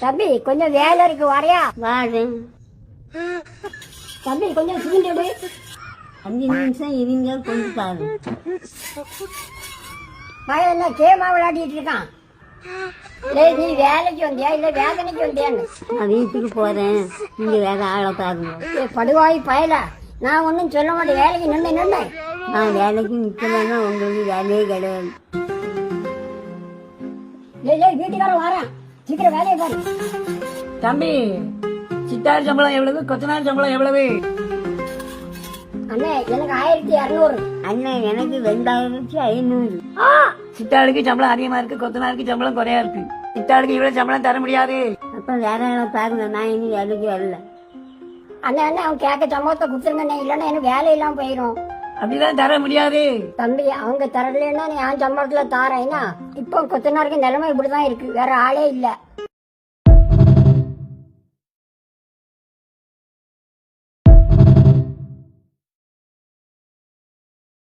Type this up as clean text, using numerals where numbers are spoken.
தம்பி கொஞ்சம் வேலை இருக்கு வரையா? வாடு. தம்பி கொஞ்சம் சீண்டிடு. 5 நிமிஷம் இருங்க, கொஞ்சம் பாரு. பையன் என்ன கேமா விளையாடிட்டு இருக்கான்? டேய், நீ வேலைக்கு வந்தியா இல்ல வேதனைக்கு வந்தியான்னு? நான் வீட்டுக்கு போறேன், நீங்க வேற ஆளை பாருங்க. படுவாய் பயல, நான் ஒன்னும் சொல்ல மாட்டேன். வேலைக்கு நின்று நான் வேலைக்கு நிக்கலன்னா உங்களுக்கு வேலையே கிடையாது. வீட்டுக்காரன் வரேன், சீக்கிரம் வேலையை பாரு. தம்பி, சித்தார் சம்பளம் எவ்வளவு, கொத்தனார் சம்பளம் எவ்வளவு? அண்ணே எனக்கு 1200. அண்ணன் எனக்கு 2500. சித்தாளுக்கு சம்பளம் அதிகமா இருக்கு, கொத்தனாருக்கு சம்பளம் குறையா இருக்கு. சித்தாளுக்கு இவ்வளவு சம்பளம் தர முடியாது. அப்ப வேற ஆளை பாருங்க, நான் இன்னும் வேலைக்கு வரல. அண்ணே அவன் கேட்க சம்பளத்தை கொடுத்துருங்க, இல்லன்னா எனக்கு வேலை இல்லாம போயிரும். அப்படிதான் தர முடியாது. தம்பி அவங்க தரலன்னா நீ என் சம்பளத்துல தாரேன்னா. இப்போ கொத்தனாருக்கு நிலைமை இப்படிதான் இருக்கு, வேற ஆளே இல்ல.